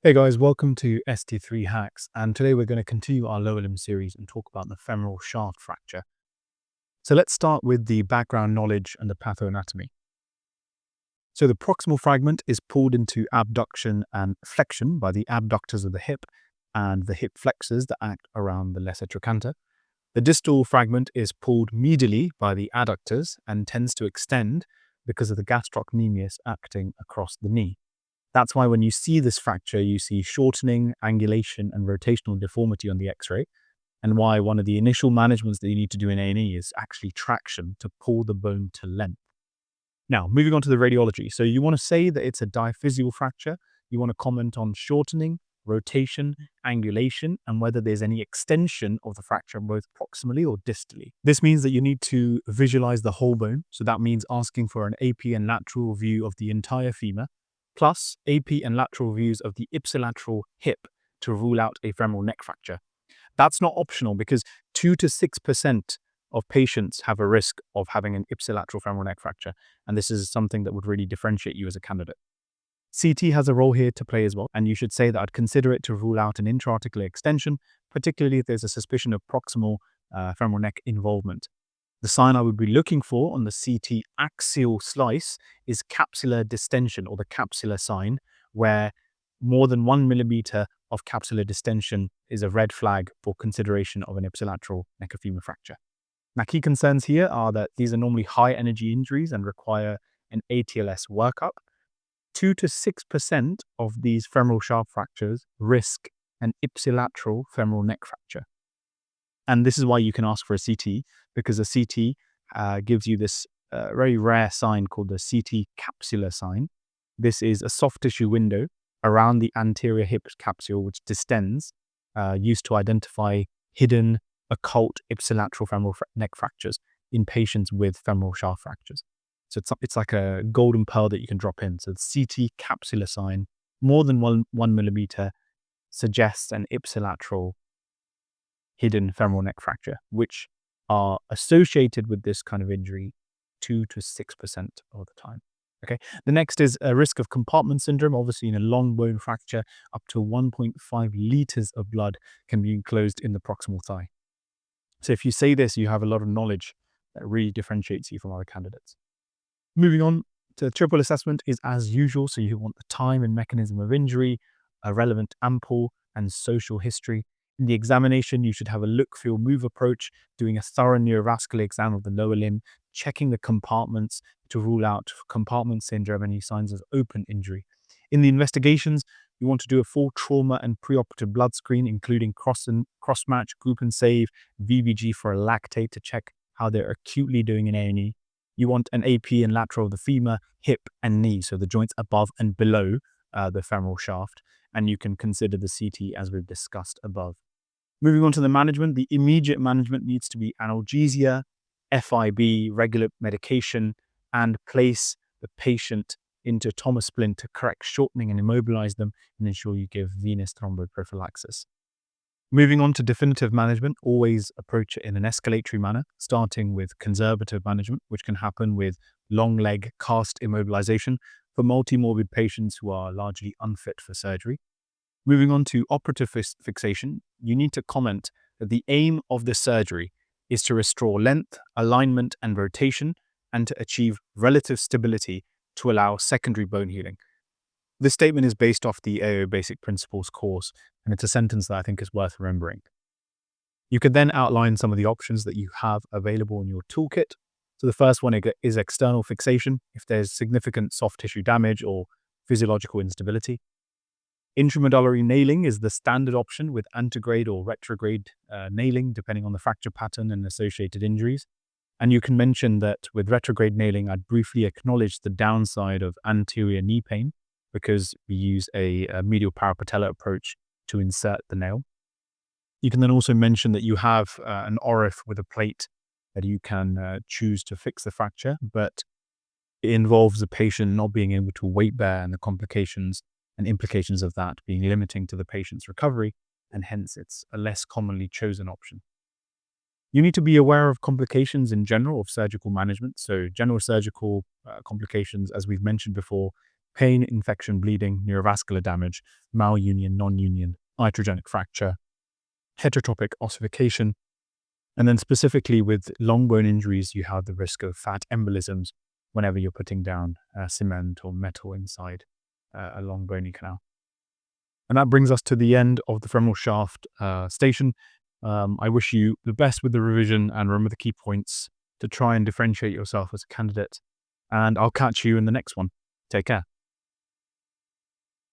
Hey guys, welcome to St3 Hacks, and today we're going to continue our lower limb series and talk about the femoral shaft fracture. So let's start with the background knowledge and the pathoanatomy. So the proximal fragment is pulled into abduction and flexion by the abductors of the hip and the hip flexors that act around the lesser trochanter. The distal fragment is pulled medially by the adductors and tends to extend because of the gastrocnemius acting across the knee. That's why when you see this fracture, you see shortening, angulation, and rotational deformity on the x-ray, and why one of the initial managements that you need to do in A&E is actually traction to pull the bone to length. Now, moving on to the radiology. So you want to say that it's a diaphyseal fracture. You want to comment on shortening, rotation, angulation, and whether there's any extension of the fracture both proximally or distally. This means that you need to visualize the whole bone. So that means asking for an AP and lateral view of the entire femur, plus AP and lateral views of the ipsilateral hip to rule out a femoral neck fracture. That's not optional because 2 to 6% of patients have a risk of having an ipsilateral femoral neck fracture, and this is something that would really differentiate you as a candidate. CT has a role here to play as well, and you should say that I'd consider it to rule out an intra-articular extension, particularly if there's a suspicion of proximal femoral neck involvement. The sign I would be looking for on the CT axial slice is capsular distension, or the capsular sign, where more than 1 millimeter of capsular distension is a red flag for consideration of an ipsilateral neck of femur fracture. Now, key concerns here are that these are normally high energy injuries and require an ATLS workup. 2 to 6% of these femoral shaft fractures risk an ipsilateral femoral neck fracture. And this is why you can ask for a CT, because a CT gives you this very rare sign called the CT capsular sign. This is a soft tissue window around the anterior hip capsule, which distends, used to identify hidden occult ipsilateral femoral neck fractures in patients with femoral shaft fractures. So it's like a golden pearl that you can drop in. So the CT capsular sign, more than 1 millimeter, suggests an ipsilateral hidden femoral neck fracture, which are associated with this kind of injury 2 to 6% of the time. Okay. The next is a risk of compartment syndrome. Obviously, in a long bone fracture, up to 1.5 liters of blood can be enclosed in the proximal thigh. So if you say this, you have a lot of knowledge that really differentiates you from other candidates. Moving on to the triple assessment is as usual. So you want the time and mechanism of injury, a relevant ample and social history. In the examination, you should have a look, feel, move approach, doing a thorough neurovascular exam of the lower limb, checking the compartments to rule out compartment syndrome and any signs of open injury. In the investigations, you want to do a full trauma and preoperative blood screen, including cross-match, group and save, VBG for a lactate to check how they're acutely doing in A&E. You want an AP and lateral of the femur, hip, and knee, so the joints above and below the femoral shaft, and you can consider the CT as we've discussed above. Moving on to the management, the immediate management needs to be analgesia, FIB, regular medication, and place the patient into tomosplin to correct shortening and immobilize them, and ensure you give venous thromboprophylaxis. Moving on to definitive management, always approach it in an escalatory manner, starting with conservative management, which can happen with long leg cast immobilization for multimorbid patients who are largely unfit for surgery. Moving on to operative fixation, you need to comment that the aim of the surgery is to restore length, alignment, and rotation, and to achieve relative stability to allow secondary bone healing. This statement is based off the AO Basic Principles course, and it's a sentence that I think is worth remembering. You can then outline some of the options that you have available in your toolkit. So the first one is external fixation, if there's significant soft tissue damage or physiological instability. Intramedullary nailing is the standard option with antegrade or retrograde nailing, depending on the fracture pattern and associated injuries. And you can mention that with retrograde nailing, I'd briefly acknowledge the downside of anterior knee pain because we use a medial parapatellar approach to insert the nail. You can then also mention that you have an ORIF with a plate that you can choose to fix the fracture, but it involves the patient not being able to weight bear and the complications and implications of that being limiting to the patient's recovery, and hence it's a less commonly chosen option. You need to be aware of complications in general of surgical management. So general surgical complications, as we've mentioned before, pain, infection, bleeding, neurovascular damage, malunion, non-union, iatrogenic fracture, heterotopic ossification. And then specifically with long bone injuries, you have the risk of fat embolisms whenever you're putting down cement or metal inside a long bony canal. And that brings us to the end of the femoral shaft station. I wish you the best with the revision, and remember the key points to try and differentiate yourself as a candidate. And I'll catch you in the next one. Take care.